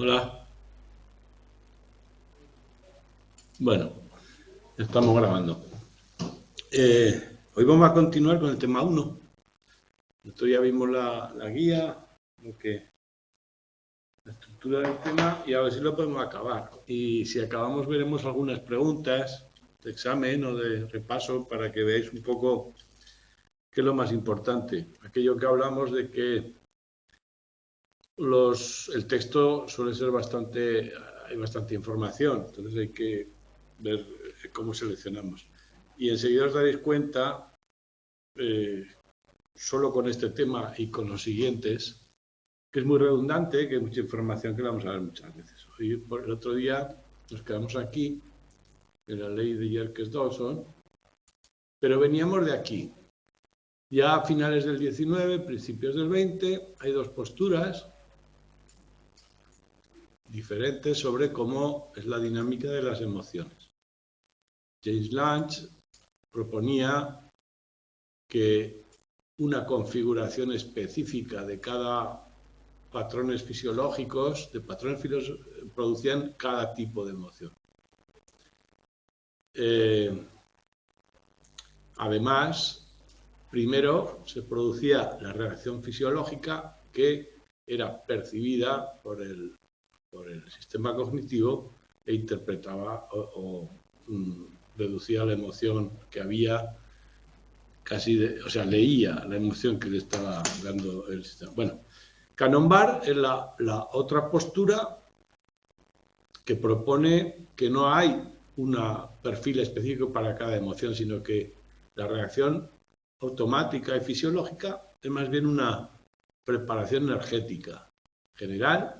Hola. Bueno, estamos grabando. Hoy vamos a continuar con el tema 1. Nosotros ya vimos la guía, la estructura del tema, y a ver si lo podemos acabar. Y si acabamos veremos algunas preguntas de examen o de repaso para que veáis un poco qué es lo más importante. Aquello que hablamos de que el texto suele ser hay bastante información, entonces hay que ver cómo seleccionamos. Y enseguida os daréis cuenta, solo con este tema y con los siguientes, que es muy redundante, que hay mucha información que la vamos a ver muchas veces. Hoy, por el otro día nos quedamos aquí, en la ley de Yerkes-Dawson, pero veníamos de aquí. Ya a finales del 19, principios del 20, hay dos posturas diferentes sobre cómo es la dinámica de las emociones. James Lange proponía que una configuración específica de cada patrones fisiológicos, producían cada tipo de emoción. Además, primero se producía la reacción fisiológica que era percibida por el sistema cognitivo e interpretaba o deducía la emoción que había, leía la emoción que le estaba dando el sistema. Bueno, Cannon-Barr es la otra postura que propone que no hay un perfil específico para cada emoción, sino que la reacción automática y fisiológica es más bien una preparación energética general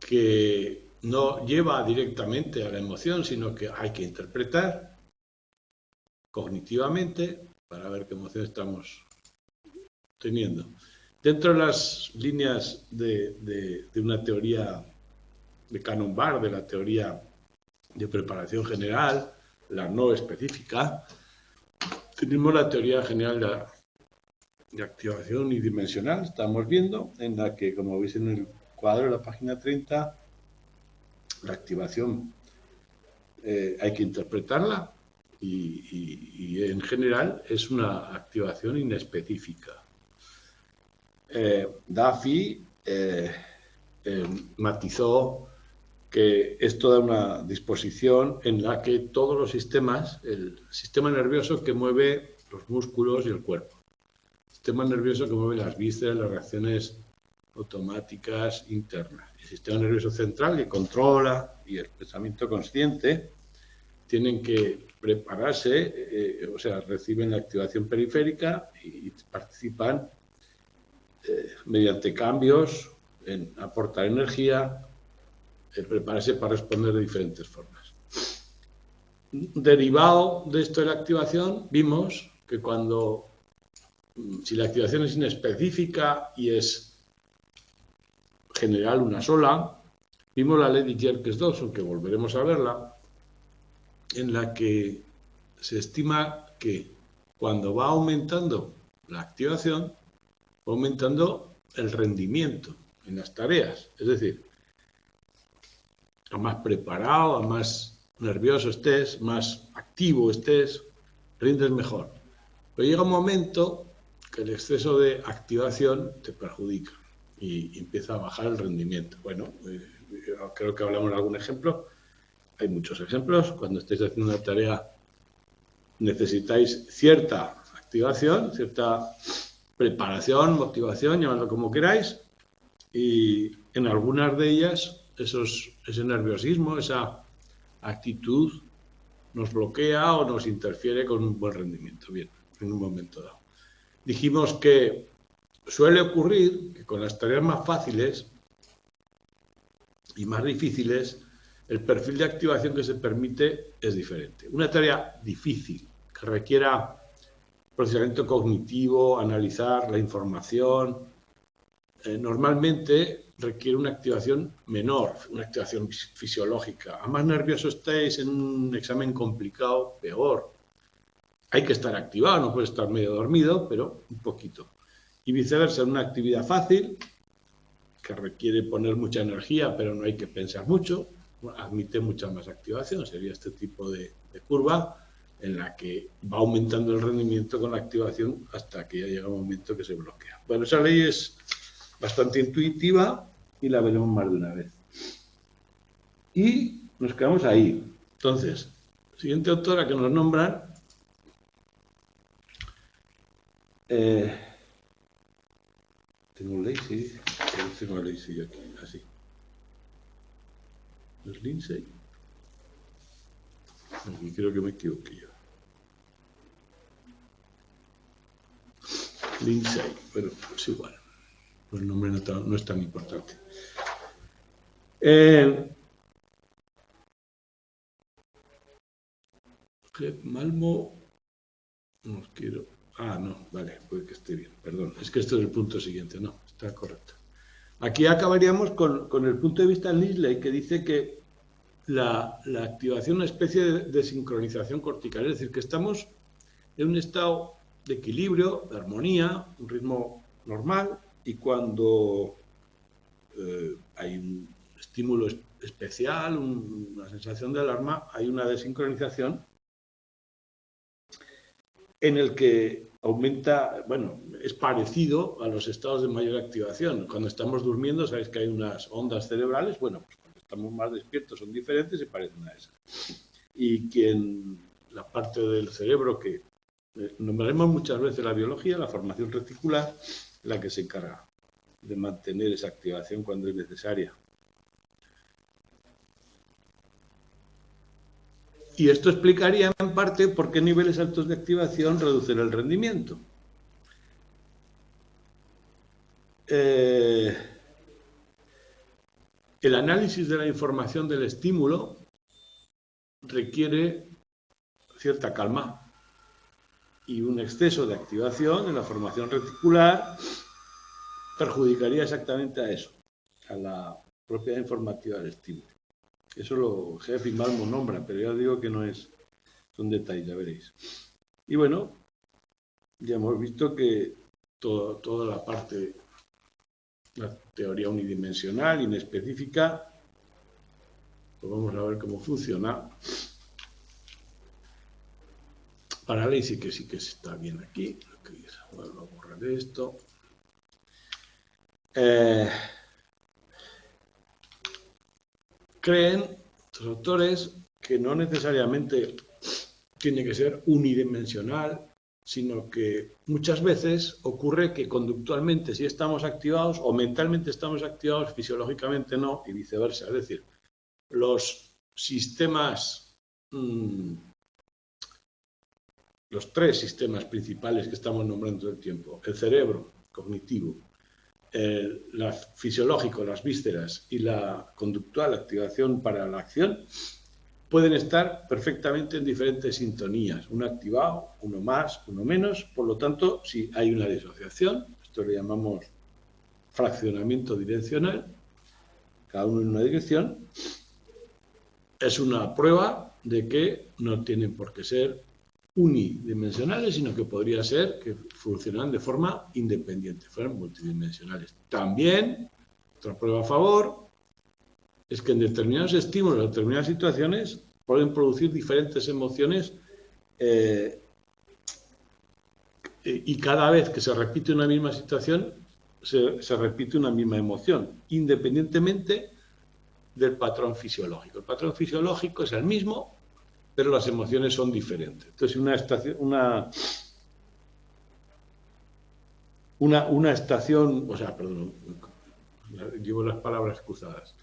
que no lleva directamente a la emoción, sino que hay que interpretar cognitivamente para ver qué emoción estamos teniendo. Dentro de las líneas de una teoría de Cannon-Barr, de la teoría de preparación general, la no específica, tenemos la teoría general de activación unidimensional, estamos viendo, en la que, como veis en el cuadro de la página 30, la activación hay que interpretarla y en general es una activación inespecífica. Duffy matizó que es toda una disposición en la que todos los sistemas, el sistema nervioso que mueve los músculos y el cuerpo, el sistema nervioso que mueve las vísceras, las reacciones automáticas internas, el sistema nervioso central que controla y el pensamiento consciente tienen que prepararse, reciben la activación periférica y participan mediante cambios en aportar energía, prepararse para responder de diferentes formas. Derivado de esto de la activación, vimos que si la activación es inespecífica y es general una sola, vimos la ley de Yerkes-Dawson, que volveremos a verla, en la que se estima que cuando va aumentando la activación, va aumentando el rendimiento en las tareas. Es decir, a más preparado, a más nervioso estés, más activo estés, rindes mejor. Pero llega un momento que el exceso de activación te perjudica y empieza a bajar el rendimiento. Bueno, creo que hablamos de algún ejemplo. Hay muchos ejemplos. Cuando estáis haciendo una tarea necesitáis cierta activación, cierta preparación, motivación, llamadlo como queráis, y en algunas de ellas ese nerviosismo, esa actitud nos bloquea o nos interfiere con un buen rendimiento, bien, en un momento dado. Dijimos que suele ocurrir que con las tareas más fáciles y más difíciles, el perfil de activación que se permite es diferente. Una tarea difícil, que requiera procesamiento cognitivo, analizar la información, normalmente requiere una activación menor, una activación fisiológica. A más nervioso estéis en un examen complicado, peor. Hay que estar activado, no puede estar medio dormido, pero un poquito. Y viceversa, en una actividad fácil, que requiere poner mucha energía, pero no hay que pensar mucho, admite mucha más activación. Sería este tipo de curva en la que va aumentando el rendimiento con la activación hasta que ya llega un momento que se bloquea. Bueno, esa ley es bastante intuitiva y la veremos más de una vez. Y nos quedamos ahí. Entonces, siguiente autora que nos nombran. Tengo Lacy. Tengo Lacy aquí, así. ¿No es Lindsay? Aquí creo que me equivoqué yo. Lindsay. Bueno, es igual. El nombre no es tan importante. Malmo. No quiero. Ah, no, vale, puede que esté bien, perdón. Es que esto es el punto siguiente, no, está correcto. Aquí acabaríamos con el punto de vista de Lindsay, que dice que la activación es una especie de sincronización cortical, es decir, que estamos en un estado de equilibrio, de armonía, un ritmo normal, y cuando hay un estímulo especial, una sensación de alarma, hay una desincronización en el que aumenta, bueno, es parecido a los estados de mayor activación. Cuando estamos durmiendo, sabéis que hay unas ondas cerebrales, bueno, pues cuando estamos más despiertos son diferentes y parecen a esas. Y la parte del cerebro que nombraremos muchas veces la biología, la formación reticular, la que se encarga de mantener esa activación cuando es necesaria. Y esto explicaría en parte por qué niveles altos de activación reducen el rendimiento. El análisis de la información del estímulo requiere cierta calma y un exceso de activación en la formación reticular perjudicaría exactamente a eso, a la propiedad informativa del estímulo. Eso lo Jeff y Malmo nombran, pero ya os digo que no es, son detalles, ya veréis. Y bueno, ya hemos visto que toda la parte, la teoría unidimensional, inespecífica, pues vamos a ver cómo funciona. Para ley sí que está bien aquí. Vuelvo a borrar esto. Creen los autores que no necesariamente tiene que ser unidimensional, sino que muchas veces ocurre que conductualmente sí estamos activados o mentalmente estamos activados, fisiológicamente no, y viceversa. Es decir, los sistemas, los tres sistemas principales que estamos nombrando todo el tiempo, el cerebro cognitivo, la fisiológico, las vísceras, y la conductual, activación para la acción, pueden estar perfectamente en diferentes sintonías, uno activado, uno más, uno menos. Por lo tanto, si hay una disociación, esto lo llamamos fraccionamiento direccional, cada uno en una dirección, es una prueba de que no tienen por qué ser unidimensionales, sino que podría ser que funcionan de forma independiente, fueran multidimensionales. También, otra prueba a favor, es que en determinados estímulos, en determinadas situaciones, pueden producir diferentes emociones y cada vez que se repite una misma situación, se repite una misma emoción, independientemente del patrón fisiológico. El patrón fisiológico es el mismo, pero las emociones son diferentes. Entonces, una estación, o sea, perdón, llevo las palabras cruzadas.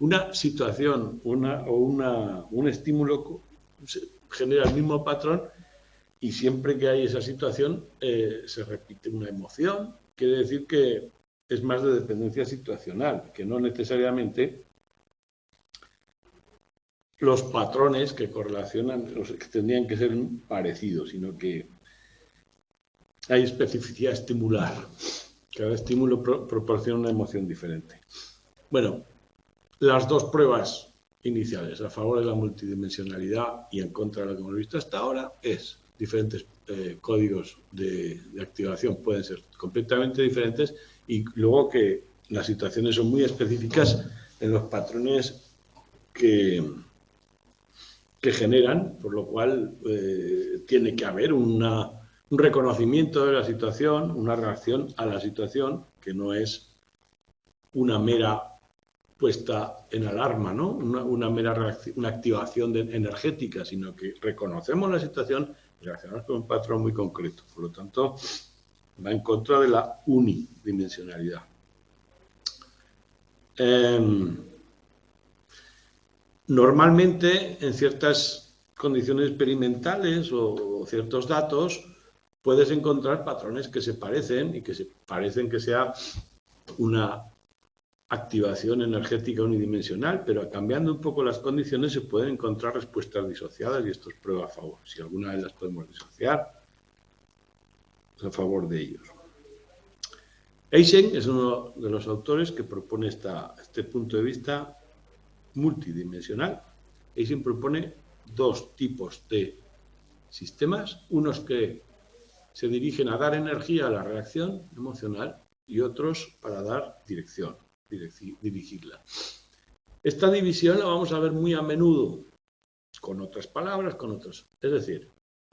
Una situación un estímulo genera el mismo patrón y siempre que hay esa situación se repite una emoción. Quiere decir que es más de dependencia situacional, que no necesariamente los patrones que correlacionan, los que tendrían que ser parecidos, sino que hay especificidad estimular. Cada estímulo proporciona una emoción diferente. Bueno, las dos pruebas iniciales, a favor de la multidimensionalidad y en contra de lo que hemos visto hasta ahora, es diferentes códigos de activación pueden ser completamente diferentes, y luego que las situaciones son muy específicas en los patrones que generan, por lo cual tiene que haber un reconocimiento de la situación, una reacción a la situación, que no es una mera puesta en alarma, ¿no? Una mera reacción, una activación energética, sino que reconocemos la situación y reaccionamos con un patrón muy concreto. Por lo tanto, va en contra de la unidimensionalidad. Normalmente, en ciertas condiciones experimentales o ciertos datos, puedes encontrar patrones que se parecen y que se parecen que sea una activación energética unidimensional, pero cambiando un poco las condiciones se pueden encontrar respuestas disociadas y esto es prueba a favor. Si alguna vez las podemos disociar, es a favor de ellos. Eysenck es uno de los autores que propone este punto de vista multidimensional. Eysenck propone dos tipos de sistemas, unos que se dirigen a dar energía a la reacción emocional y otros para dar dirección, dirigirla. Esta división la vamos a ver muy a menudo, con otras palabras, con otros. Es decir,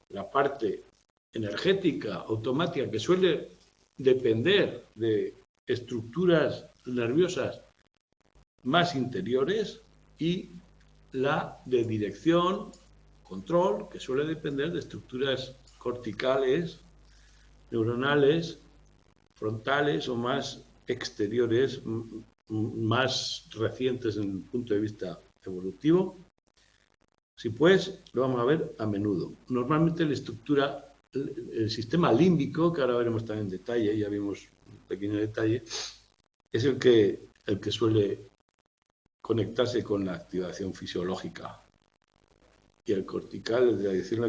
la parte energética, automática, que suele depender de estructuras nerviosas más interiores, y la de dirección, control, que suele depender de estructuras corticales, neuronales, frontales o más exteriores, más recientes en el punto de vista evolutivo. Si pues, lo vamos a ver a menudo. Normalmente la estructura, el sistema límbico, que ahora veremos también en detalle, ya vimos un pequeño detalle, es el que suele conectarse con la activación fisiológica. Y el cortical, es decir, la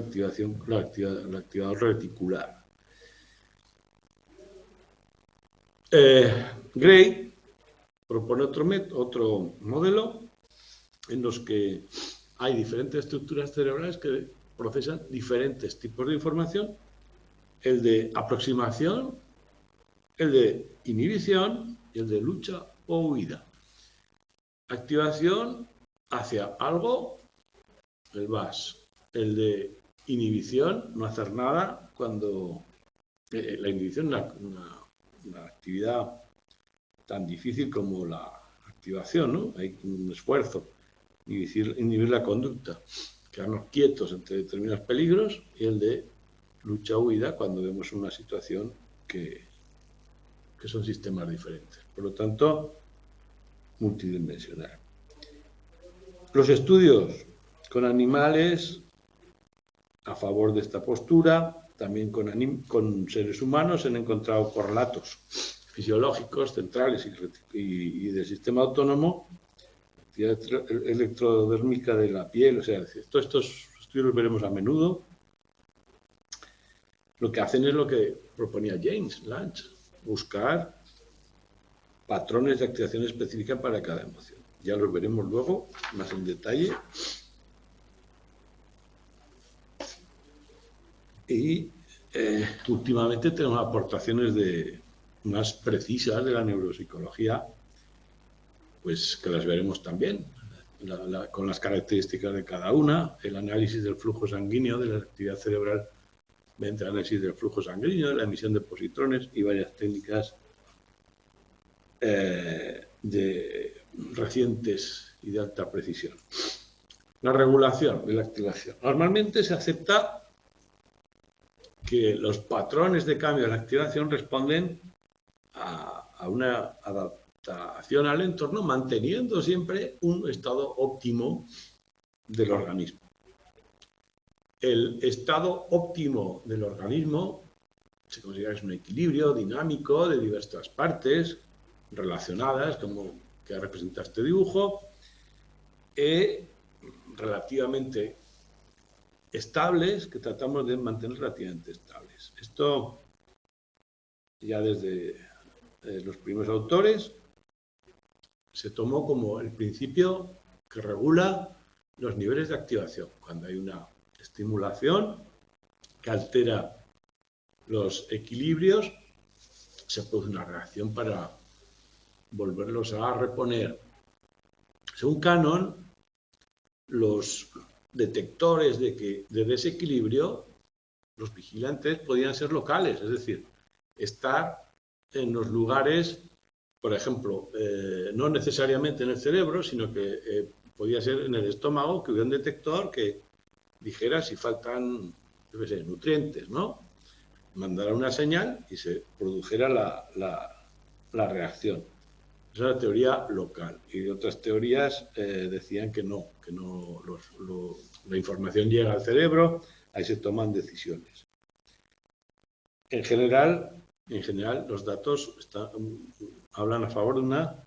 activador reticular. Gray propone otro modelo en los que hay diferentes estructuras cerebrales que procesan diferentes tipos de información, el de aproximación, el de inhibición y el de lucha o huida. Activación hacia algo, el VAS. El de inhibición, no hacer nada cuando... la inhibición es una actividad tan difícil como la activación, ¿no? Hay un esfuerzo, inhibir la conducta, quedarnos quietos ante determinados peligros, y el de lucha-huida cuando vemos una situación que son sistemas diferentes. Por lo tanto, multidimensional. Los estudios con animales a favor de esta postura, también con seres humanos, se han encontrado correlatos fisiológicos centrales y del sistema autónomo, actividad electrodérmica de la piel, o sea, todos estos estudios los veremos a menudo. Lo que hacen es lo que proponía James Lange, buscar patrones de activación específica para cada emoción. Ya los veremos luego más en detalle. Y últimamente tenemos aportaciones más precisas de la neuropsicología, pues que las veremos también, con las características de cada una, el análisis del flujo sanguíneo, de la actividad cerebral mediante el análisis del flujo sanguíneo, la emisión de positrones y varias técnicas recientes y de alta precisión. La regulación de la activación. Normalmente se acepta que los patrones de cambio de la activación responden a una adaptación al entorno, manteniendo siempre un estado óptimo del organismo. El estado óptimo del organismo se considera que es un equilibrio dinámico de diversas partes relacionadas, como que representa este dibujo, relativamente estables, que tratamos de mantener relativamente estables. Esto ya desde los primeros autores se tomó como el principio que regula los niveles de activación. Cuando hay una estimulación que altera los equilibrios, se produce una reacción para volverlos a reponer. Según Cannon, los detectores de desequilibrio, los vigilantes, podían ser locales, es decir, estar en los lugares, por ejemplo, no necesariamente en el cerebro, sino que podía ser en el estómago, que hubiera un detector que dijera si faltan, yo qué sé, nutrientes, ¿no? Mandara una señal y se produjera la reacción. Esa es la teoría local. Y otras teorías decían que no la información llega al cerebro, ahí se toman decisiones. En general los datos hablan a favor de una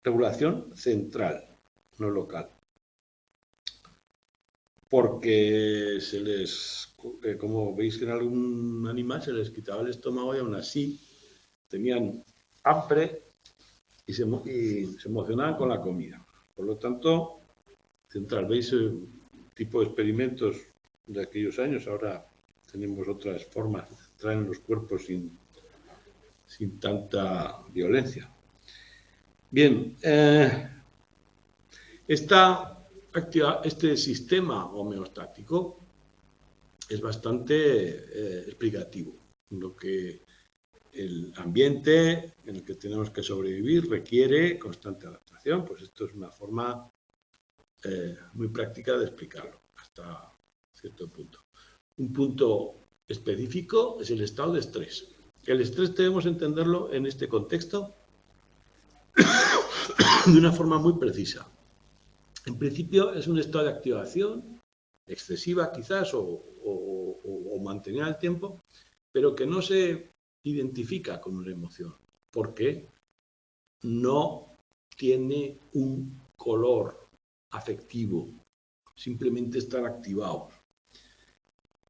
regulación central, no local. Porque como veis que en algún animal se les quitaba el estómago y aún así tenían hambre y se emocionaban con la comida. Por lo tanto, central, veis tipo de experimentos de aquellos años, ahora tenemos otras formas de entrar en los cuerpos sin tanta violencia. Bien, este sistema homeostático es bastante explicativo. Lo que el ambiente en el que tenemos que sobrevivir requiere constante adaptación, pues esto es una forma muy práctica de explicarlo hasta cierto punto. Un punto específico es el estado de estrés. El estrés debemos entenderlo en este contexto de una forma muy precisa. En principio es un estado de activación excesiva quizás o mantenida al tiempo, pero que no se identifica con una emoción, porque no tiene un color afectivo, simplemente estar activados.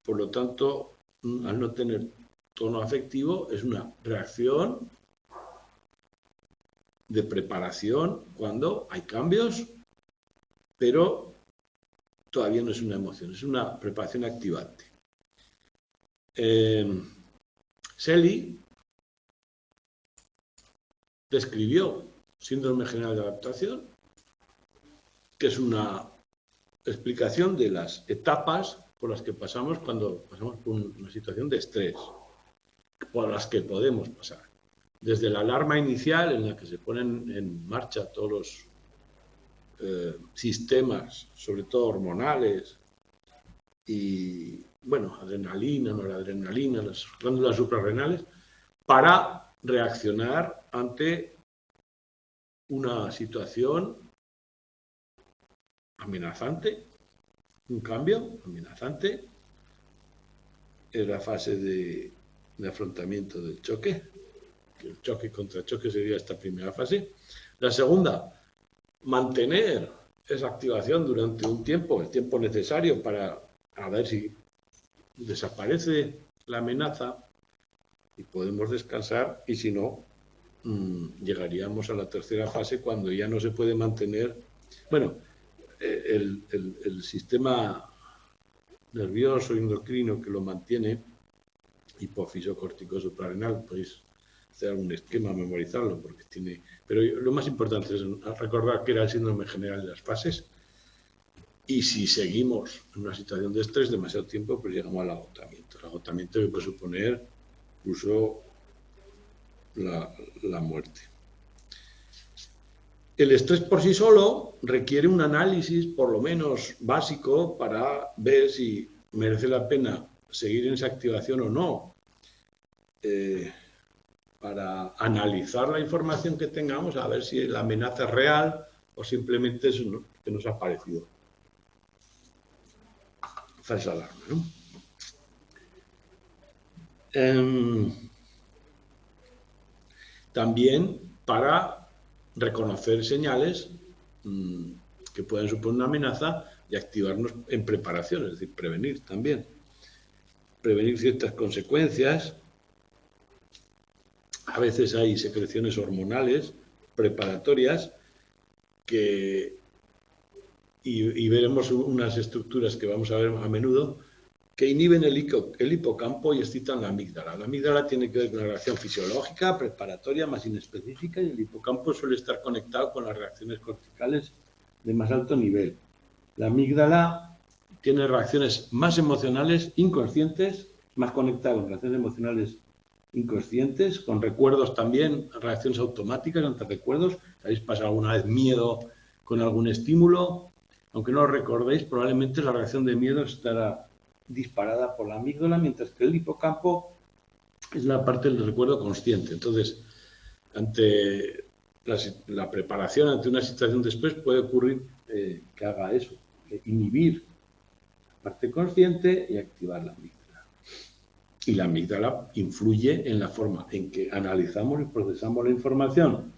Por lo tanto, al no tener tono afectivo, es una reacción de preparación cuando hay cambios, pero todavía no es una emoción, es una preparación activante. Selye describió síndrome general de adaptación, que es una explicación de las etapas por las que pasamos cuando pasamos por una situación de estrés, por las que podemos pasar. Desde la alarma inicial en la que se ponen en marcha todos los sistemas, sobre todo hormonales, y, bueno, adrenalina, noradrenalina, las glándulas suprarrenales, para reaccionar ante una situación amenazante, un cambio amenazante. Es la fase de afrontamiento del choque. El choque contra choque sería esta primera fase. La segunda, mantener esa activación durante un tiempo, el tiempo necesario para a ver si desaparece la amenaza y podemos descansar, y si no, llegaríamos a la tercera fase cuando ya no se puede mantener. Bueno, el sistema nervioso endocrino que lo mantiene, hipófiso cortico suprarrenal, podéis hacer un esquema, memorizarlo, porque tiene. Pero lo más importante es recordar que era el síndrome general de las fases, y si seguimos en una situación de estrés demasiado tiempo, pues llegamos al agotamiento. El agotamiento que puede suponer incluso la muerte. El estrés por sí solo requiere un análisis, por lo menos básico, para ver si merece la pena seguir en esa activación o no. Para analizar la información que tengamos, a ver si la amenaza es real o simplemente es que nos ha parecido falsa alarma, ¿no? También para reconocer señales que pueden suponer una amenaza y activarnos en preparación, es decir, prevenir también. Prevenir ciertas consecuencias. A veces hay secreciones hormonales preparatorias y veremos unas estructuras que vamos a ver a menudo que inhiben el hipocampo y excitan la amígdala. La amígdala tiene que ver con una reacción fisiológica, preparatoria, más inespecífica, y el hipocampo suele estar conectado con las reacciones corticales de más alto nivel. La amígdala tiene reacciones más emocionales inconscientes, más conectada con reacciones emocionales inconscientes, con recuerdos también, reacciones automáticas ante recuerdos. ¿Habéis pasado alguna vez miedo con algún estímulo? Aunque no lo recordéis, probablemente la reacción de miedo estará disparada por la amígdala, mientras que el hipocampo es la parte del recuerdo consciente. Entonces, ante la preparación ante una situación después puede ocurrir que haga eso, inhibir la parte consciente y activar la amígdala. Y la amígdala influye en la forma en que analizamos y procesamos la información.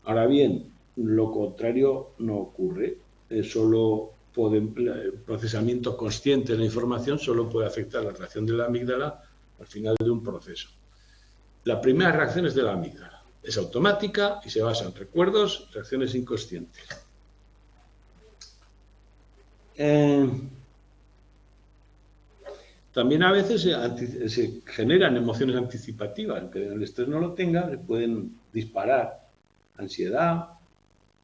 Ahora bien, lo contrario no ocurre. El procesamiento consciente de la información solo puede afectar la reacción de la amígdala al final de un proceso. La primera reacción es de la amígdala. Es automática y se basa en recuerdos, reacciones inconscientes. También a veces se generan emociones anticipativas, aunque el estrés no lo tenga, le pueden disparar ansiedad,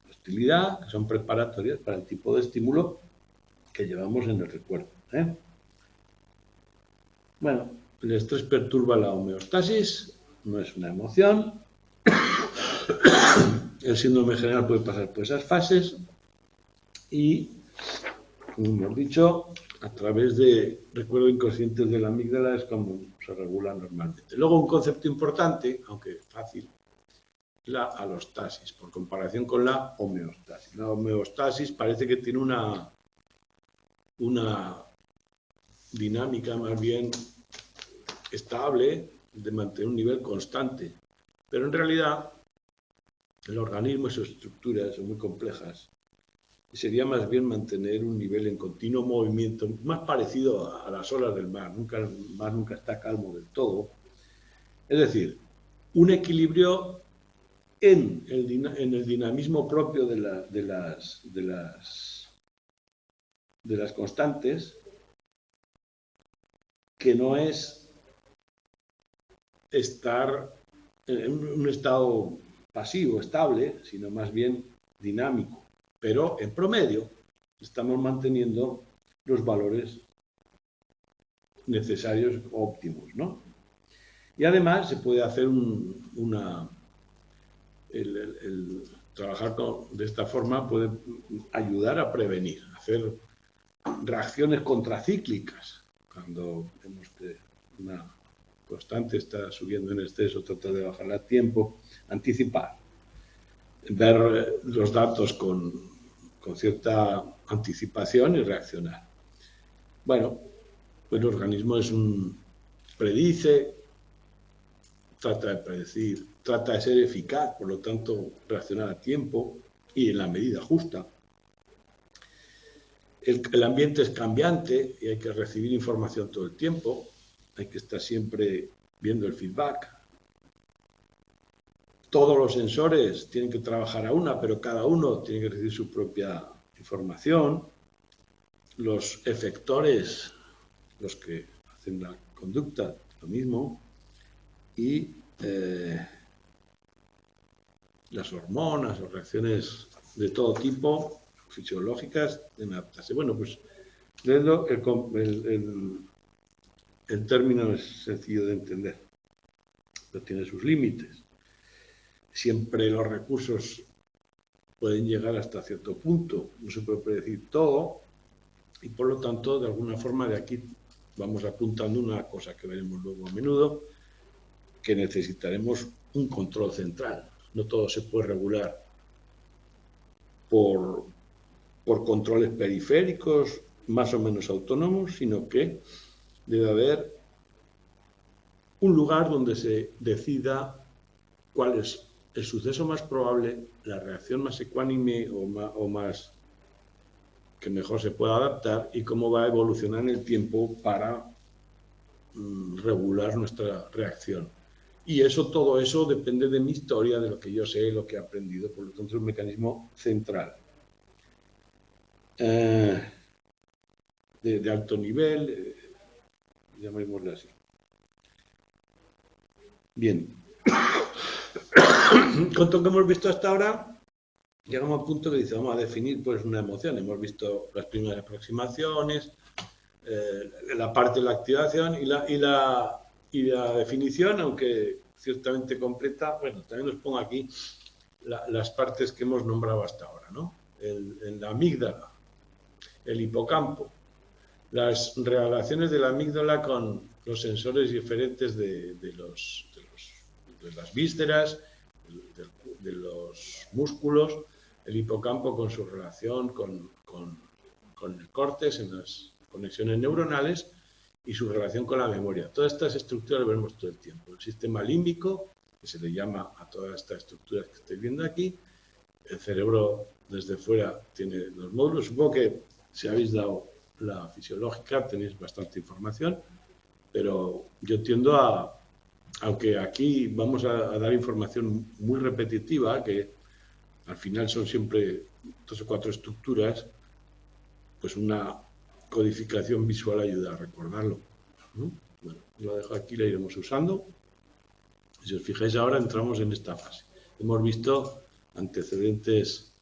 hostilidad, que son preparatorias para el tipo de estímulo que llevamos en el recuerdo. Bueno, el estrés perturba la homeostasis, no es una emoción. El síndrome general puede pasar por esas fases y, como hemos dicho, a través de recuerdos inconscientes de la amígdala es como se regula normalmente. Luego, un concepto importante, aunque fácil, la alostasis, por comparación con la homeostasis. La homeostasis parece que tiene una dinámica más bien estable de mantener un nivel constante, pero en realidad el organismo y sus estructuras son muy complejas y sería más bien mantener un nivel en continuo movimiento, más parecido a las olas del mar. El mar nunca está calmo del todo. Es decir, un equilibrio en el dinamismo propio de las constantes, que no es estar en un estado pasivo, estable, sino más bien dinámico. Pero en promedio estamos manteniendo los valores necesarios óptimos, ¿no? Y además se puede hacer trabajar de esta forma puede ayudar a prevenir, hacer reacciones contracíclicas. Cuando vemos que una constante está subiendo en exceso, tratar de bajarla a tiempo, anticipar, ver los datos con cierta anticipación y reaccionar. Bueno, pues el organismo predice, trata de predecir, trata de ser eficaz, por lo tanto, reaccionar a tiempo y en la medida justa. El ambiente es cambiante y hay que recibir información todo el tiempo, hay que estar siempre viendo el feedback. Todos los sensores tienen que trabajar a una, pero cada uno tiene que recibir su propia información. Los efectores, los que hacen la conducta, lo mismo. Y las hormonas o reacciones de todo tipo, fisiológicas, deben adaptarse. Bueno, pues el término es sencillo de entender, pero tiene sus límites. Siempre los recursos pueden llegar hasta cierto punto, no se puede predecir todo, y por lo tanto, de alguna forma, de aquí vamos apuntando una cosa que veremos luego a menudo, que necesitaremos un control central. No todo se puede regular por controles periféricos más o menos autónomos, sino que debe haber un lugar donde se decida cuál es el suceso más probable, la reacción más ecuánime o más que mejor se pueda adaptar y cómo va a evolucionar en el tiempo para regular nuestra reacción. Y todo eso depende de mi historia, de lo que yo sé, lo que he aprendido, por lo tanto es un mecanismo central. De alto nivel, llamémosle así. Bien. Con todo lo que hemos visto hasta ahora, llegamos al punto que dice, vamos a definir pues una emoción. Hemos visto las primeras aproximaciones, la parte de la activación y la definición, aunque ciertamente completa. Bueno, también os pongo aquí las partes que hemos nombrado hasta ahora, ¿no? La amígdala, el hipocampo, las relaciones de la amígdala con los sensores diferentes de las vísceras, de los músculos, el hipocampo con su relación con el córtex en las conexiones neuronales y su relación con la memoria. Todas estas estructuras las vemos todo el tiempo. El sistema límbico, que se le llama a todas estas estructuras que estoy viendo aquí. El cerebro desde fuera tiene los módulos. Supongo que si habéis dado la fisiológica tenéis bastante información, pero yo tiendo a, aunque aquí vamos a dar información muy repetitiva, que al final son siempre 2 o 4 estructuras, pues una codificación visual ayuda a recordarlo, ¿no? Bueno, lo dejo aquí, la iremos usando. Si os fijáis ahora entramos en esta fase. Hemos visto antecedentes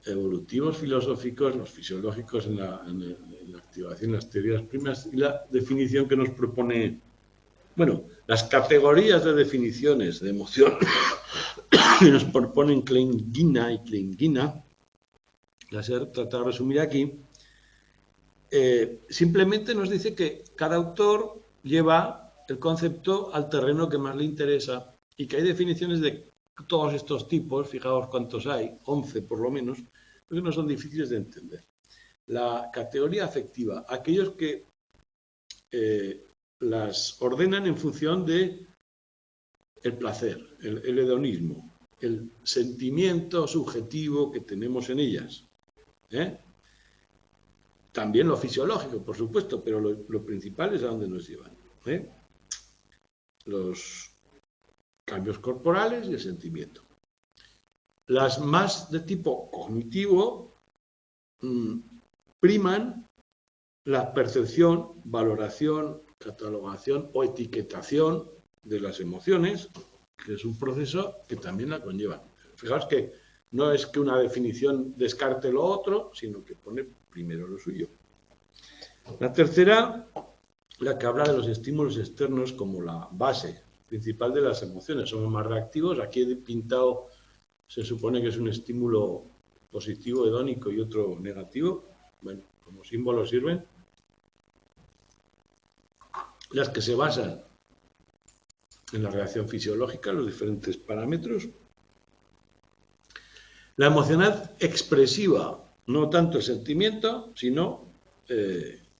evolutivos, filosóficos, los fisiológicos en la activación, las teorías primas y la definición que nos propone, bueno, las categorías de definiciones de emoción que nos proponen Klein-Gina y Klein-Gina. Las he tratado de resumir aquí. Simplemente nos dice que cada autor lleva el concepto al terreno que más le interesa y que hay definiciones de todos estos tipos, fijaos cuántos hay, 11 por lo menos, que no son difíciles de entender. La categoría afectiva, aquellos que las ordenan en función de el placer, el hedonismo, el sentimiento subjetivo que tenemos en ellas. También lo fisiológico, por supuesto, pero lo principal es a dónde nos llevan. Los cambios corporales y el sentimiento. Las más de tipo cognitivo priman la percepción, valoración, catalogación o etiquetación de las emociones, que es un proceso que también la conlleva. Fijaos que no es que una definición descarte lo otro, sino que pone primero lo suyo. La tercera, la que habla de los estímulos externos como la base principal de las emociones. Somos más reactivos. Aquí he pintado, se supone que es un estímulo positivo, hedónico y otro negativo. Bueno, como símbolos sirven. Las que se basan en la reacción fisiológica, los diferentes parámetros. La emocionalidad expresiva, no tanto el sentimiento, sino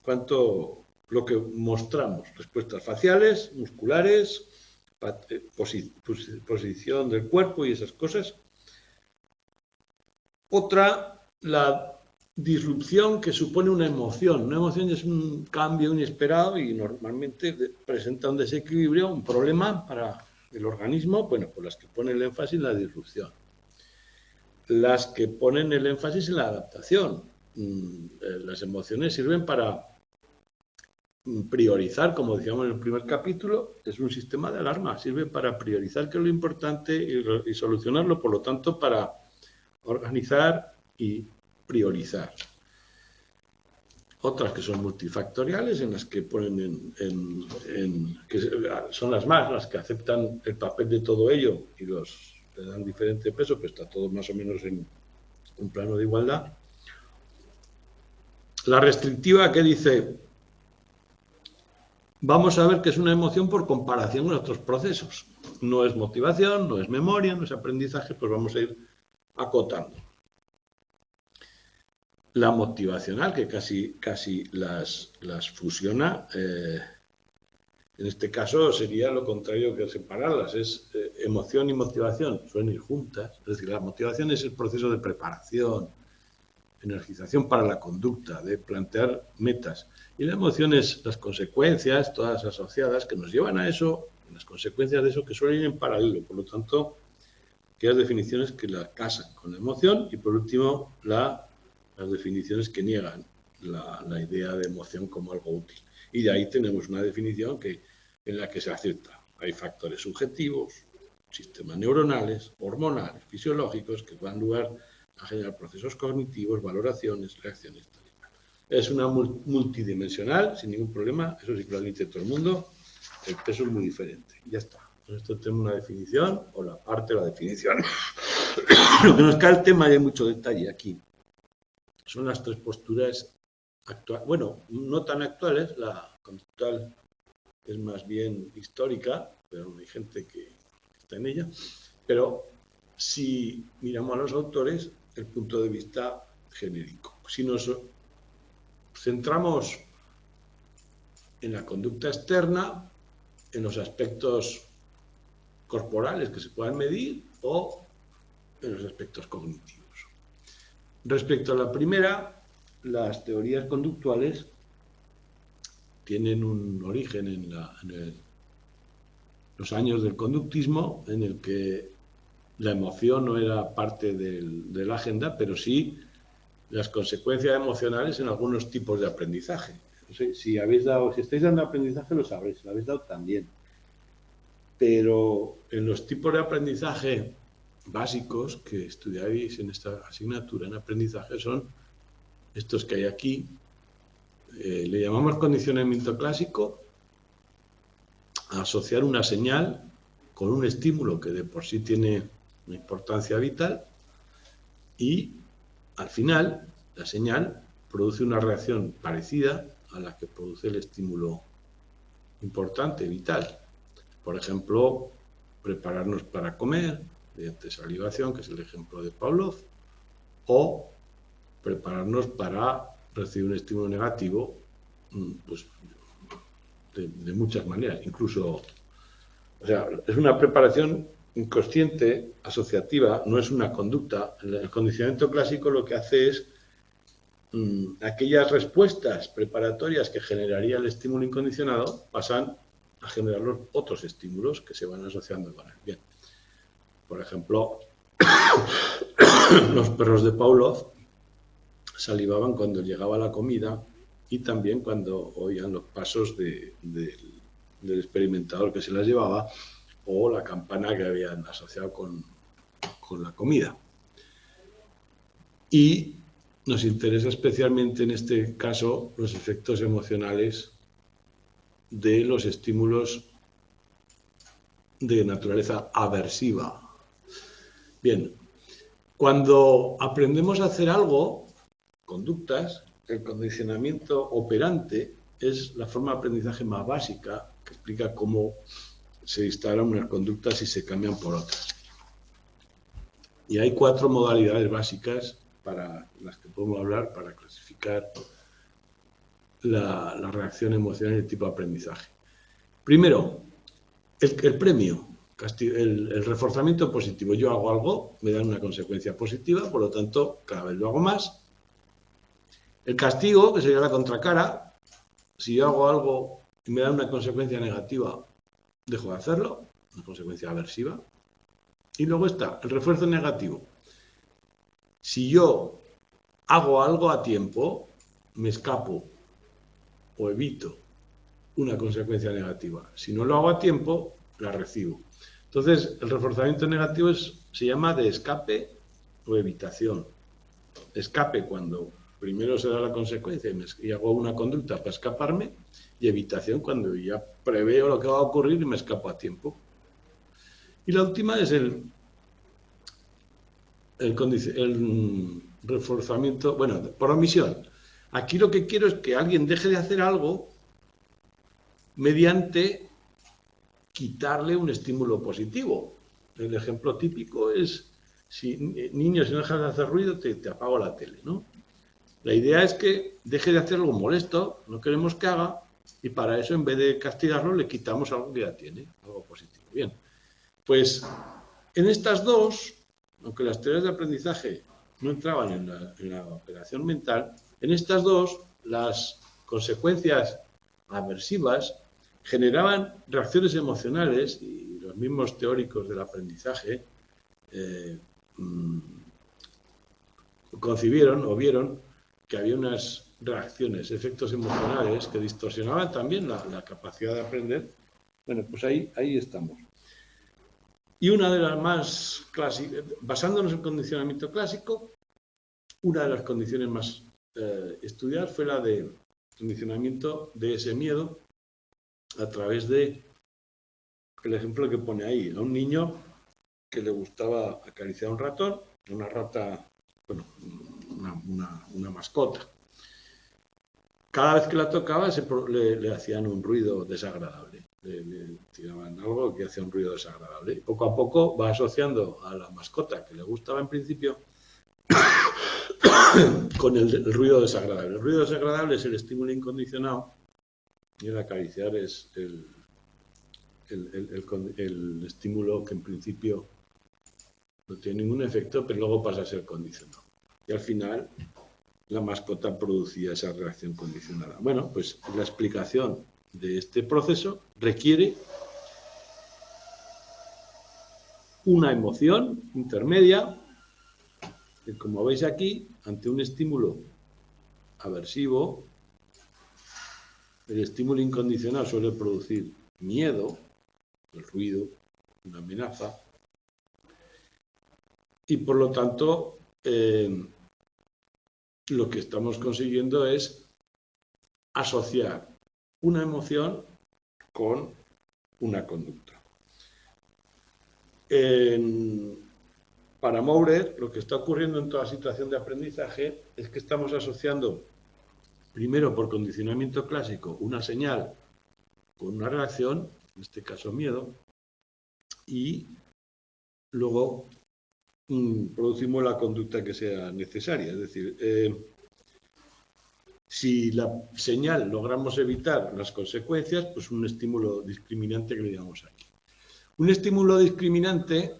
cuanto lo que mostramos, respuestas faciales, musculares, posición del cuerpo y esas cosas. Otra, la disrupción que supone una emoción. Una emoción es un cambio inesperado y normalmente presenta un desequilibrio, un problema para el organismo, bueno, pues las que ponen el énfasis en la disrupción. Las que ponen el énfasis en la adaptación. Las emociones sirven para priorizar, como decíamos en el primer capítulo, es un sistema de alarma, sirve para priorizar qué es lo importante y solucionarlo, por lo tanto, para organizar y priorizar. Otras que son multifactoriales, en las que ponen que son las que aceptan el papel de todo ello y le dan diferente peso, pero está todo más o menos en un plano de igualdad. La restrictiva, que dice, vamos a ver que es una emoción por comparación con otros procesos. No es motivación, no es memoria, no es aprendizaje, pues vamos a ir acotando. La motivacional, que casi las fusiona, en este caso sería lo contrario que separarlas, es emoción y motivación, suelen ir juntas, es decir, la motivación es el proceso de preparación, energización para la conducta, de plantear metas, y la emoción es las consecuencias, todas asociadas, que nos llevan a eso, las consecuencias de eso que suelen ir en paralelo, por lo tanto, aquellas definiciones que la casan con la emoción, y por último, las definiciones que niegan la idea de emoción como algo útil. Y de ahí tenemos una definición en la que se acepta. Hay factores subjetivos, sistemas neuronales, hormonales, fisiológicos, que dan lugar a generar procesos cognitivos, valoraciones, reacciones. Es una multidimensional, sin ningún problema, eso sí que lo admite todo el mundo, el peso es muy diferente. Ya está. Esto tenemos una definición, o la parte de la definición. Lo que nos cae el tema, y hay mucho detalle aquí, son las tres posturas actuales, bueno, no tan actuales, la conductual es más bien histórica, pero hay gente que está en ella, pero si miramos a los autores, el punto de vista genérico. Si nos centramos en la conducta externa, en los aspectos corporales que se puedan medir o en los aspectos cognitivos. Respecto a la primera, las teorías conductuales tienen un origen en los años del conductismo, en el que la emoción no era parte de la agenda, pero sí las consecuencias emocionales en algunos tipos de aprendizaje. No sé, si estáis dando aprendizaje lo sabréis, si lo habéis dado también. Pero en los tipos de aprendizaje básicos que estudiáis en esta asignatura en aprendizaje son estos que hay aquí. Le llamamos condicionamiento clásico a asociar una señal con un estímulo que de por sí tiene una importancia vital y al final la señal produce una reacción parecida a la que produce el estímulo importante, vital. Por ejemplo, prepararnos para comer, mediante salivación, que es el ejemplo de Pavlov, o prepararnos para recibir un estímulo negativo, pues de muchas maneras, incluso, o sea, es una preparación inconsciente, asociativa, no es una conducta. El condicionamiento clásico lo que hace es aquellas respuestas preparatorias que generaría el estímulo incondicionado pasan a generar los otros estímulos que se van asociando con él. Bien, por ejemplo, los perros de Pavlov salivaban cuando llegaba la comida y también cuando oían los pasos del experimentador que se las llevaba o la campana que habían asociado con la comida. Y nos interesa especialmente en este caso los efectos emocionales de los estímulos de naturaleza aversiva. Bien, cuando aprendemos a hacer algo, conductas, el condicionamiento operante es la forma de aprendizaje más básica que explica cómo se instalan unas conductas y se cambian por otras. Y hay 4 modalidades básicas para las que podemos hablar para clasificar la reacción emocional y el tipo de aprendizaje. Primero, el premio, el reforzamiento positivo. Yo hago algo, me dan una consecuencia positiva, por lo tanto, cada vez lo hago más. El castigo, que sería la contracara, si yo hago algo y me da una consecuencia negativa, dejo de hacerlo, una consecuencia aversiva. Y luego está el refuerzo negativo. Si yo hago algo a tiempo, me escapo o evito una consecuencia negativa. Si no lo hago a tiempo, la recibo. Entonces, el reforzamiento negativo se llama de escape o evitación. Escape cuando primero se da la consecuencia y hago una conducta para escaparme, y evitación cuando ya preveo lo que va a ocurrir y me escapo a tiempo. Y la última es el reforzamiento, bueno, por omisión. Aquí lo que quiero es que alguien deje de hacer algo mediante quitarle un estímulo positivo. El ejemplo típico es, si niños, si no dejas de hacer ruido, te apago la tele, ¿no? La idea es que deje de hacer algo molesto, no queremos que haga, y para eso, en vez de castigarlo, le quitamos algo que ya tiene, algo positivo. Bien, pues en estas dos, aunque las teorías de aprendizaje no entraban en la operación mental, en estas dos, las consecuencias aversivas generaban reacciones emocionales, y los mismos teóricos del aprendizaje concibieron o vieron que había unas reacciones, efectos emocionales que distorsionaban también la capacidad de aprender. Bueno, pues ahí estamos. Y una de las más clásicas, basándonos en condicionamiento clásico, una de las condiciones más estudiadas fue la de condicionamiento de ese miedo a través de el ejemplo que pone ahí, a un niño que le gustaba acariciar a un ratón, una rata, bueno, una mascota. Cada vez que la tocaba le hacían un ruido desagradable, le tiraban algo que hacía un ruido desagradable. Poco a poco va asociando a la mascota que le gustaba en principio con el ruido desagradable. El ruido desagradable es el estímulo incondicionado y el acariciar es el estímulo que en principio no tiene ningún efecto, pero luego pasa a ser condicionado. Y al final la mascota producía esa reacción condicionada. Bueno, pues la explicación de este proceso requiere una emoción intermedia que, como veis aquí, ante un estímulo aversivo, el estímulo incondicional suele producir miedo, el ruido, una amenaza, y por lo tanto lo que estamos consiguiendo es asociar una emoción con una conducta. Para Maurer, lo que está ocurriendo en toda situación de aprendizaje es que estamos asociando, primero por condicionamiento clásico, una señal con una reacción, en este caso miedo, y luego producimos la conducta que sea necesaria. Es decir, si la señal logramos evitar las consecuencias, pues un estímulo discriminante que le llamamos aquí. Un estímulo discriminante,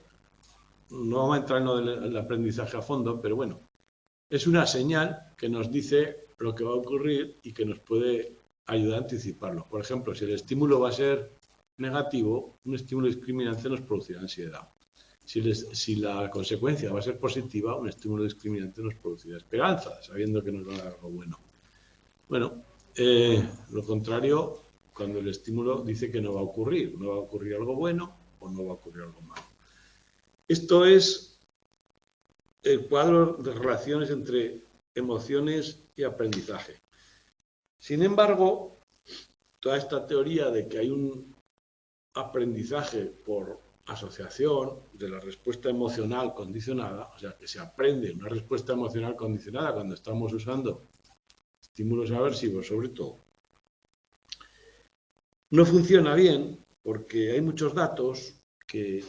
no vamos a entrar en el aprendizaje a fondo, pero bueno, es una señal que nos dice lo que va a ocurrir y que nos puede ayudar a anticiparlo. Por ejemplo, si el estímulo va a ser negativo, un estímulo discriminante nos producirá ansiedad. Si la consecuencia va a ser positiva, un estímulo discriminante nos producirá esperanza, sabiendo que nos va a dar algo bueno. Bueno, lo contrario, cuando el estímulo dice que no va a ocurrir algo bueno o no va a ocurrir algo malo. Esto es el cuadro de relaciones entre emociones y aprendizaje. Sin embargo, toda esta teoría de que hay un aprendizaje por asociación de la respuesta emocional condicionada, o sea, que se aprende una respuesta emocional condicionada cuando estamos usando estímulos aversivos, sobre todo, no funciona bien porque hay muchos datos que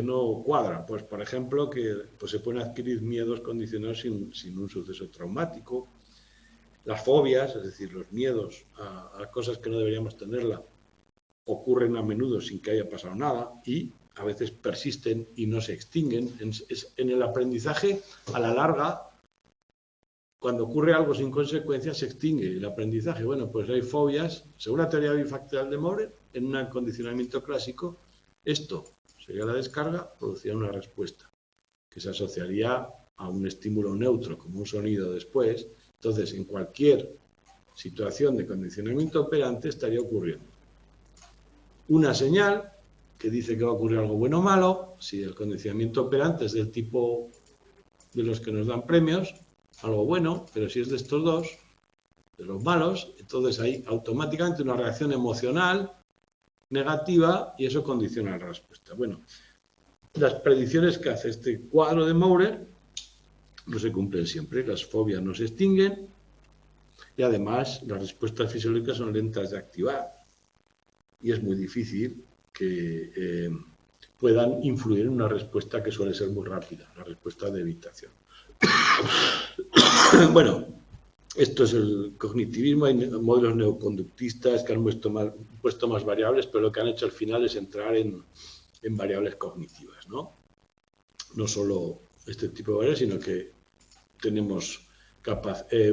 no cuadran. Pues, por ejemplo, que pues, se pueden adquirir miedos condicionados sin un suceso traumático. Las fobias, es decir, los miedos a cosas que no deberíamos tenerla, ocurren a menudo sin que haya pasado nada y a veces persisten y no se extinguen. En el aprendizaje, a la larga, cuando ocurre algo sin consecuencias, se extingue el aprendizaje. Bueno, pues hay fobias, según la teoría bifactorial de Maurer, en un condicionamiento clásico, esto sería la descarga, producirá una respuesta que se asociaría a un estímulo neutro, como un sonido después. Entonces, en cualquier situación de condicionamiento operante estaría ocurriendo una señal que dice que va a ocurrir algo bueno o malo. Si el condicionamiento operante es del tipo de los que nos dan premios, algo bueno, pero si es de estos dos, de los malos, entonces hay automáticamente una reacción emocional negativa y eso condiciona la respuesta. Bueno, las predicciones que hace este cuadro de Maurer no se cumplen siempre, las fobias no se extinguen y además las respuestas fisiológicas son lentas de activar y es muy difícil que puedan influir en una respuesta que suele ser muy rápida, la respuesta de evitación. Bueno, esto es el cognitivismo, hay modelos neoconductistas que han puesto más variables, pero lo que han hecho al final es entrar en variables cognitivas, ¿no? No solo este tipo de variables, sino que tenemos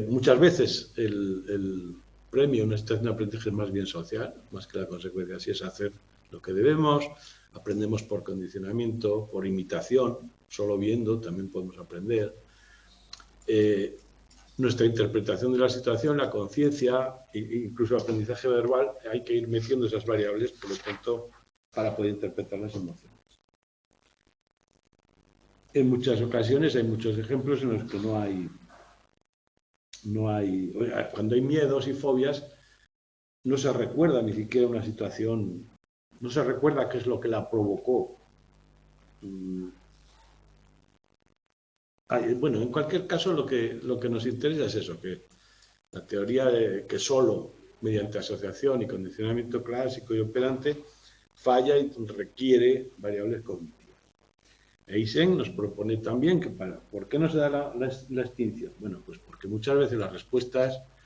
muchas veces el premio en una situación de aprendizaje es más bien social, más que la consecuencia, si es hacer lo que debemos, aprendemos por condicionamiento, por imitación, solo viendo también podemos aprender. nuestra interpretación de la situación, la conciencia, incluso el aprendizaje verbal, hay que ir metiendo esas variables, por lo tanto, para poder interpretar las emociones. En muchas ocasiones hay muchos ejemplos en los que cuando hay miedos y fobias, no se recuerda ni siquiera una situación, no se recuerda qué es lo que la provocó. Bueno, en cualquier caso lo que nos interesa es eso, que la teoría de que solo mediante asociación y condicionamiento clásico y operante falla y requiere variables cognitivas. Eysenck nos propone también que ¿por qué no se da la extinción? Bueno, pues porque muchas veces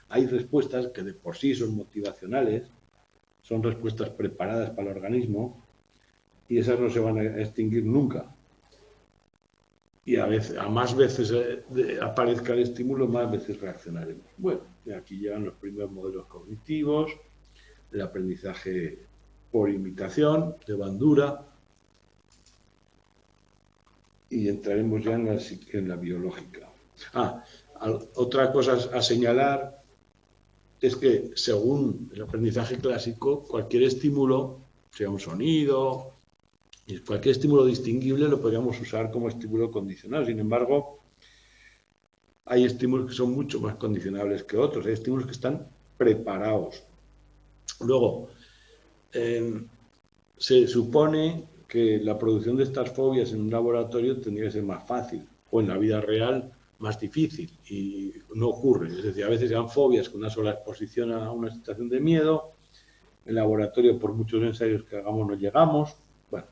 hay respuestas que de por sí son motivacionales, son respuestas preparadas para el organismo y esas no se van a extinguir nunca. Y a más veces aparezca el estímulo, más veces reaccionaremos. Bueno, aquí llegan los primeros modelos cognitivos, el aprendizaje por imitación, de Bandura, y entraremos ya en la biológica. Otra cosa a señalar es que según el aprendizaje clásico, cualquier estímulo, sea un sonido, cualquier estímulo distinguible lo podríamos usar como estímulo condicional. Sin embargo, hay estímulos que son mucho más condicionables que otros, hay estímulos que están preparados. Luego, se supone que la producción de estas fobias en un laboratorio tendría que ser más fácil, o en la vida real más difícil, y no ocurre. Es decir, a veces se dan fobias con una sola exposición a una situación de miedo, en laboratorio por muchos ensayos que hagamos no llegamos. Bueno,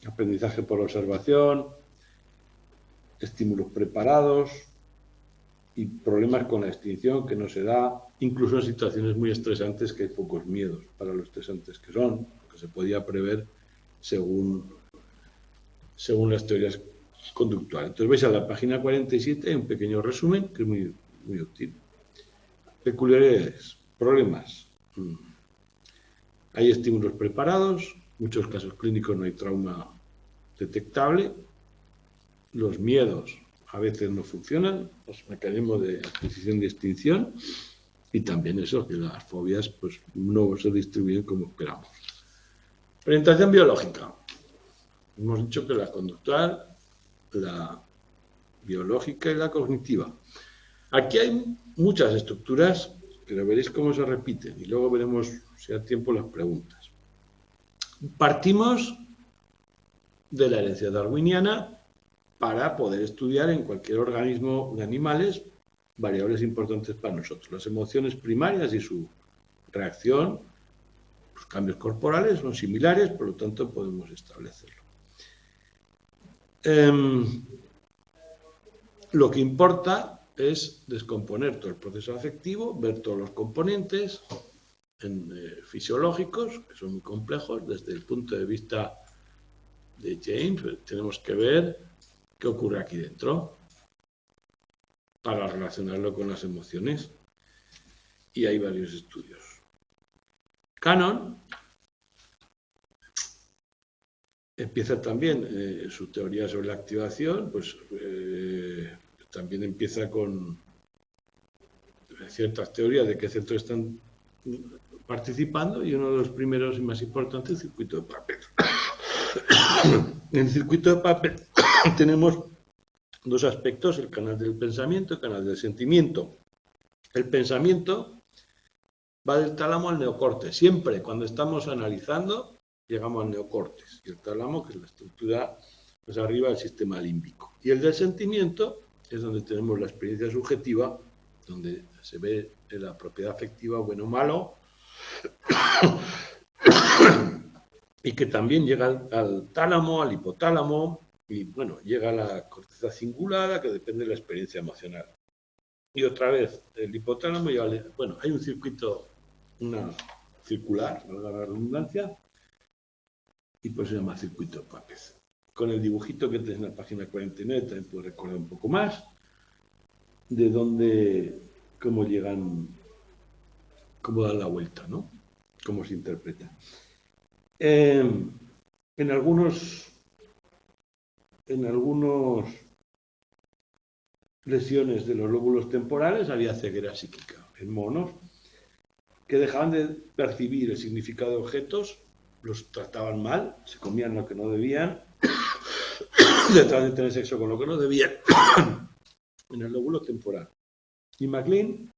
aprendizaje por observación, estímulos preparados y problemas con la extinción que no se da, incluso en situaciones muy estresantes que hay pocos miedos para lo estresantes que son, que se podía prever según las teorías conductuales. Entonces veis a la página 47 un pequeño resumen que es muy, muy útil. Peculiaridades, problemas. Hay estímulos preparados, en muchos casos clínicos no hay trauma detectable, los miedos a veces no funcionan, los mecanismos de adquisición y extinción, y también eso, que las fobias pues, no se distribuyen como esperamos. Orientación biológica. Hemos dicho que la conductual, la biológica y la cognitiva. Aquí hay muchas estructuras, pero veréis cómo se repiten, y luego veremos, si hay tiempo, las preguntas. Partimos de la herencia darwiniana para poder estudiar en cualquier organismo de animales variables importantes para nosotros. Las emociones primarias y su reacción, los cambios corporales son similares, por lo tanto podemos establecerlo. Lo que importa es descomponer todo el proceso afectivo, ver todos los componentes fisiológicos, que son muy complejos, desde el punto de vista de James, tenemos que ver qué ocurre aquí dentro para relacionarlo con las emociones. Y hay varios estudios. Cannon empieza también su teoría sobre la activación, pues también empieza con ciertas teorías de qué centros están participando, y uno de los primeros y más importantes es el circuito de papel. En el circuito de papel tenemos dos aspectos, el canal del pensamiento y el canal del sentimiento. El pensamiento va del tálamo al neocorte. Siempre cuando estamos analizando llegamos al neocortes, y el tálamo, que es la estructura más arriba del sistema límbico. Y el del sentimiento es donde tenemos la experiencia subjetiva, donde se ve la propiedad afectiva, bueno o malo, y que también llega al tálamo, al hipotálamo, y bueno, llega a la corteza cingulada, que depende de la experiencia emocional. Y otra vez, el hipotálamo, bueno, hay un circuito, una circular, valga la redundancia, y pues se llama circuito de papel. Con el dibujito que tenéis en la página 49 también puedo recordar un poco más de dónde, cómo llegan, cómo dan la vuelta, ¿no? Cómo se interpreta. En algunos lesiones de los lóbulos temporales, había ceguera psíquica en monos que dejaban de percibir el significado de objetos, los trataban mal, se comían lo que no debían, trataban de tener sexo con lo que no debían en el lóbulo temporal. Y MacLean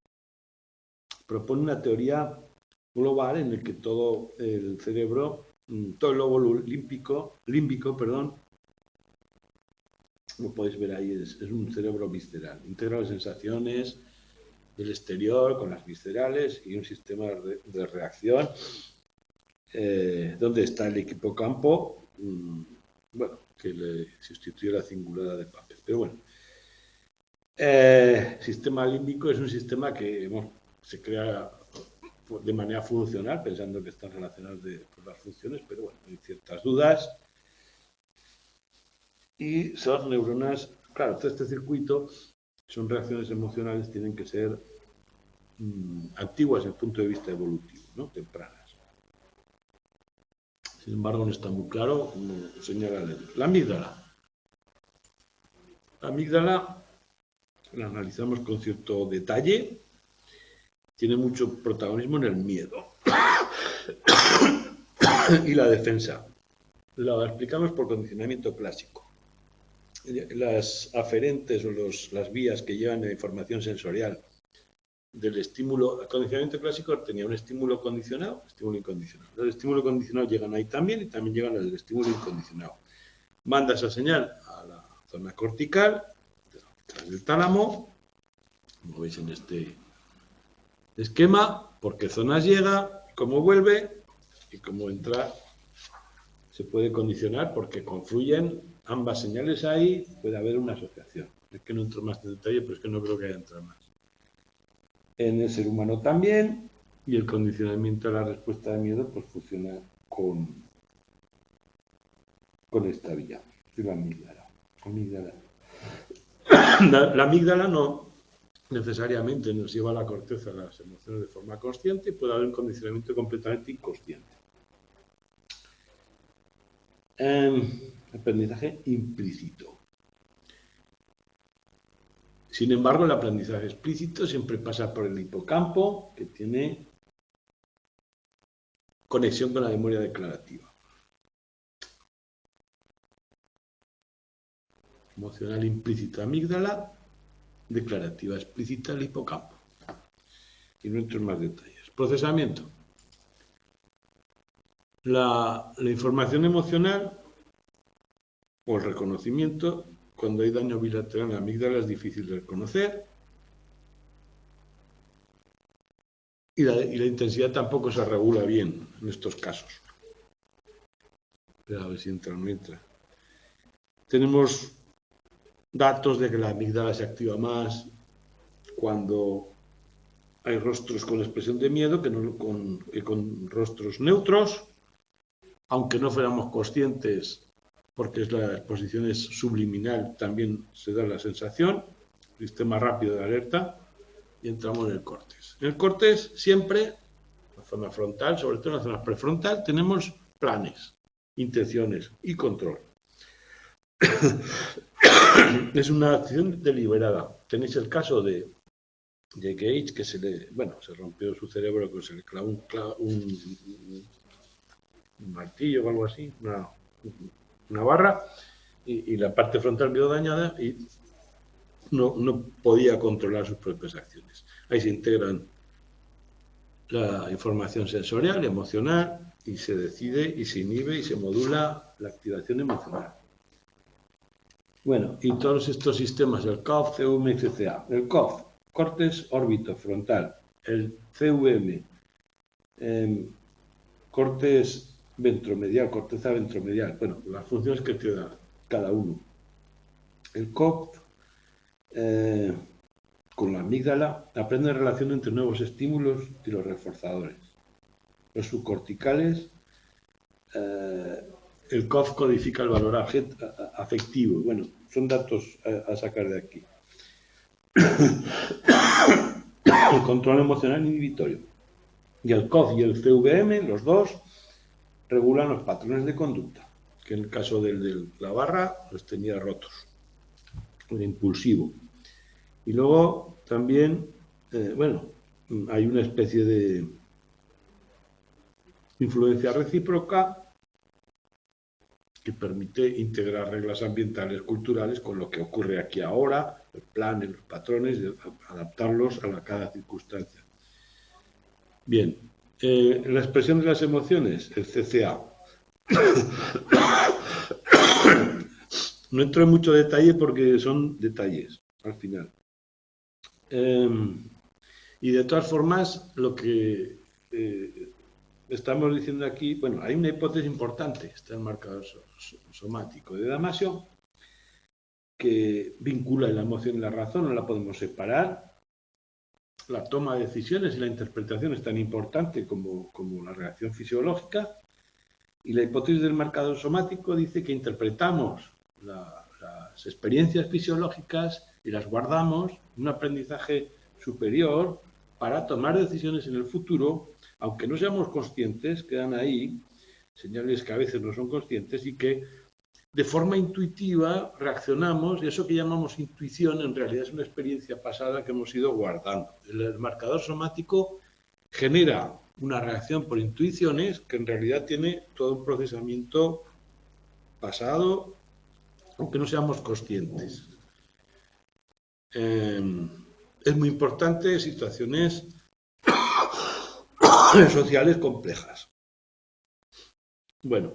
propone una teoría global en el que todo el cerebro, todo el lóbulo límbico, como podéis ver ahí, es un cerebro visceral. Integra las sensaciones del exterior con las viscerales y un sistema de reacción donde está el hipocampo, bueno, que le sustituye la cingulada de papel. Pero bueno, sistema límbico es un sistema que se crea de manera funcional, pensando que están relacionados por las funciones, pero bueno, hay ciertas dudas. Y son neuronas, claro, todo este circuito son reacciones emocionales, tienen que ser antiguas desde el punto de vista evolutivo, ¿no? Tempranas. Sin embargo, no está muy claro, como señala la amígdala. La amígdala la analizamos con cierto detalle, tiene mucho protagonismo en el miedo y la defensa. La explicamos por condicionamiento clásico. Las aferentes o las vías que llevan la información sensorial del estímulo, el condicionamiento clásico tenía un estímulo condicionado, estímulo incondicionado. Los estímulos condicionados llegan ahí también y también llegan al estímulo incondicionado. Manda esa señal a la zona cortical, detrás del tálamo, como veis en este esquema, por qué zonas llega, cómo vuelve y cómo entra. Se puede condicionar porque confluyen ambas señales ahí, puede haber una asociación. Es que no entro más en detalle, pero es que no creo que haya entrado más. En el ser humano también, y el condicionamiento a la respuesta de miedo pues funciona con esta vía, la amígdala. La amígdala no necesariamente nos lleva a la corteza las emociones de forma consciente, puede haber un condicionamiento completamente inconsciente. Aprendizaje implícito. Sin embargo, el aprendizaje explícito siempre pasa por el hipocampo, que tiene conexión con la memoria declarativa. Emocional implícita amígdala, declarativa explícita el hipocampo. Y no entro en más detalles. Procesamiento. La información emocional o el reconocimiento, cuando hay daño bilateral en la amígdala, es difícil de reconocer. Y la intensidad tampoco se regula bien en estos casos. Pero a ver si entra o no entra. Tenemos datos de que la amígdala se activa más cuando hay rostros con expresión de miedo que con rostros neutros, aunque no fuéramos conscientes, porque la exposición es subliminal, también se da la sensación, sistema rápido de alerta, y entramos en el córtex. En el córtex siempre, en la zona frontal, sobre todo en la zona prefrontal, tenemos planes, intenciones y control. Es una acción deliberada. Tenéis el caso de Gage, que se rompió su cerebro, que se le clavó un martillo o algo así, una barra, y la parte frontal quedó dañada y no podía controlar sus propias acciones. Ahí se integran la información sensorial, emocional, y se decide y se inhibe y se modula la activación emocional. Bueno, y todos estos sistemas, el COF, CVM y CCA. El COF, córtex órbito frontal. El CVM, córtex ventromedial, corteza ventromedial. Bueno, las funciones que te da cada uno. El COF, con la amígdala, aprende la relación entre nuevos estímulos y los reforzadores. Los subcorticales, el COF codifica el valor afectivo. Bueno, son datos a sacar de aquí. El control emocional inhibitorio. Y el COF y el CVM, los dos, regulan los patrones de conducta, que en el caso de la barra los tenía rotos, era impulsivo. Y luego también, bueno, hay una especie de influencia recíproca que permite integrar reglas ambientales, culturales, con lo que ocurre aquí ahora, los planes, los patrones, y adaptarlos a cada circunstancia. Bien, la expresión de las emociones, el CCA. No entro en mucho detalle porque son detalles, al final. Y de todas formas, lo que estamos diciendo aquí, bueno, hay una hipótesis importante, está el marcador somático de Damasio, que vincula la emoción y la razón, no la podemos separar. La toma de decisiones y la interpretación es tan importante como la reacción fisiológica. Y la hipótesis del marcador somático dice que interpretamos las experiencias fisiológicas y las guardamos en un aprendizaje superior para tomar decisiones en el futuro, aunque no seamos conscientes, quedan ahí señales que a veces no son conscientes y que de forma intuitiva reaccionamos, y eso que llamamos intuición en realidad es una experiencia pasada que hemos ido guardando. El marcador somático genera una reacción por intuiciones que en realidad tiene todo un procesamiento pasado, aunque no seamos conscientes. Es muy importante en situaciones sociales complejas. Bueno,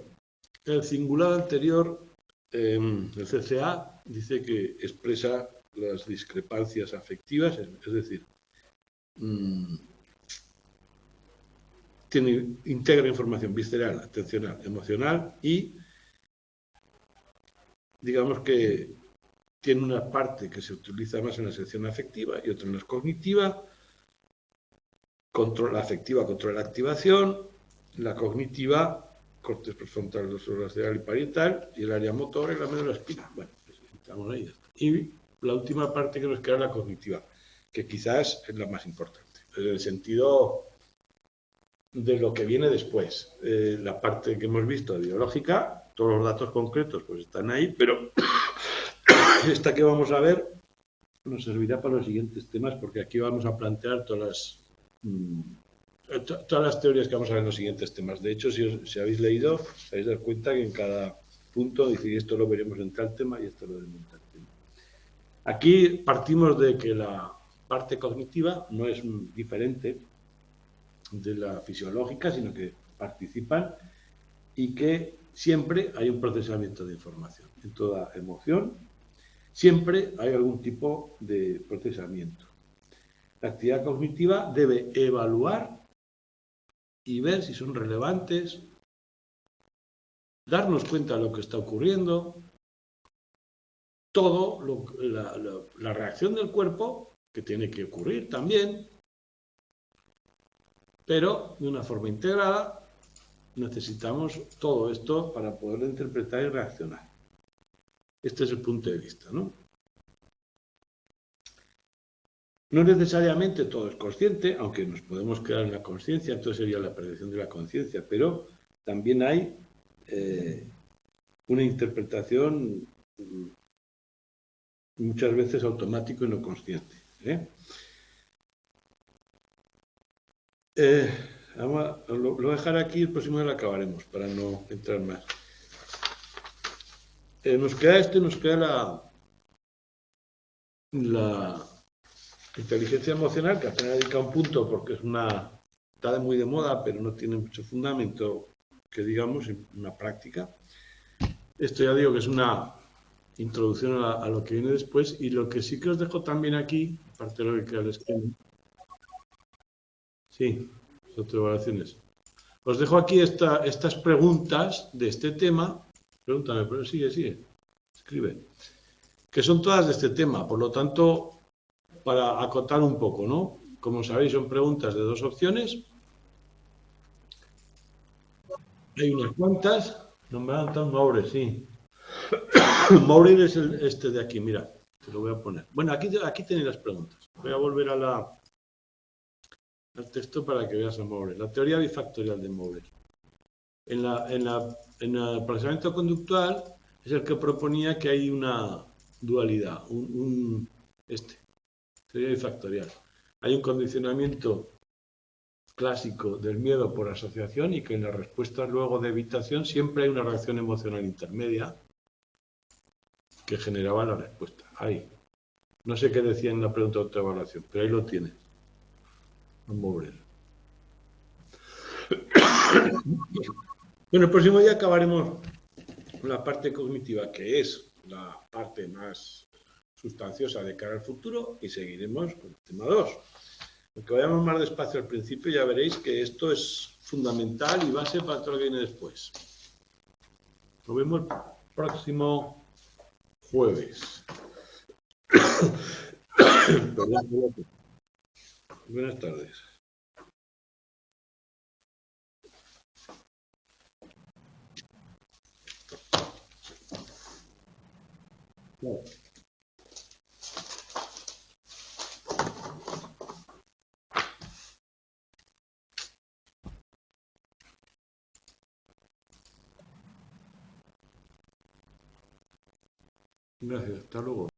el cingulado anterior, el CCA, dice que expresa las discrepancias afectivas, es decir, integra información visceral, atencional, emocional y digamos que tiene una parte que se utiliza más en la sección afectiva y otra en la cognitiva. La afectiva controla la activación, la cognitiva, cortes prefrontal, dorsolateral y parietal, y el área motora y la médula espinal. Bueno, pues estamos ahí. Y la última parte que nos queda es la cognitiva, que quizás es la más importante, en el sentido de lo que viene después. La parte que hemos visto biológica, todos los datos concretos pues están ahí, pero esta que vamos a ver nos servirá para los siguientes temas, porque aquí vamos a plantear todas las teorías que vamos a ver en los siguientes temas. De hecho, si habéis leído, os habéis dado cuenta que en cada punto dice, esto lo veremos en tal tema y esto lo veremos en tal tema. Aquí partimos de que la parte cognitiva no es diferente de la fisiológica, sino que participan y que siempre hay un procesamiento de información. En toda emoción siempre hay algún tipo de procesamiento. La actividad cognitiva debe evaluar y ver si son relevantes, darnos cuenta de lo que está ocurriendo, la reacción del cuerpo, que tiene que ocurrir también, pero de una forma integrada. Necesitamos todo esto para poder interpretar y reaccionar. Este es el punto de vista, ¿no? No necesariamente todo es consciente, aunque nos podemos quedar en la conciencia, entonces sería la percepción de la conciencia, pero también hay una interpretación muchas veces automático y no consciente. Lo voy a dejar aquí, el próximo día lo acabaremos, para no entrar más. Nos queda la inteligencia emocional, que apenas dedica un punto porque está muy de moda, pero no tiene mucho fundamento, que digamos, en una práctica. Esto ya digo que es una introducción a lo que viene después, y lo que sí que os dejo también aquí, aparte de lo que queda el esquema. Sí, autoevaluaciones. Os dejo aquí estas preguntas de este tema. Pregúntame, pero sigue, escribe. Que son todas de este tema, por lo tanto, para acotar un poco, ¿no? Como sabéis, son preguntas de dos opciones. Hay unas cuantas. Nombrado Moure, sí. Moure es este de aquí, mira, te lo voy a poner. Bueno, aquí tenéis las preguntas. Voy a volver al texto para que veas a Moure. La teoría bifactorial de Moure. En el procesamiento conductual es el que proponía que hay una dualidad, Teoría bifactorial. Hay un condicionamiento clásico del miedo por asociación y que en las respuestas luego de evitación siempre hay una reacción emocional intermedia que generaba la respuesta. Ahí. No sé qué decía en la pregunta de autoevaluación, pero ahí lo tiene. Vamos a ver. Bueno, el próximo día acabaremos con la parte cognitiva, que es la parte más sustanciosa de cara al futuro, y seguiremos con el tema 2. Aunque vayamos más despacio al principio, ya veréis que esto es fundamental y base para todo lo que viene después. Nos vemos el próximo jueves. Buenas tardes. Gracias, hasta luego.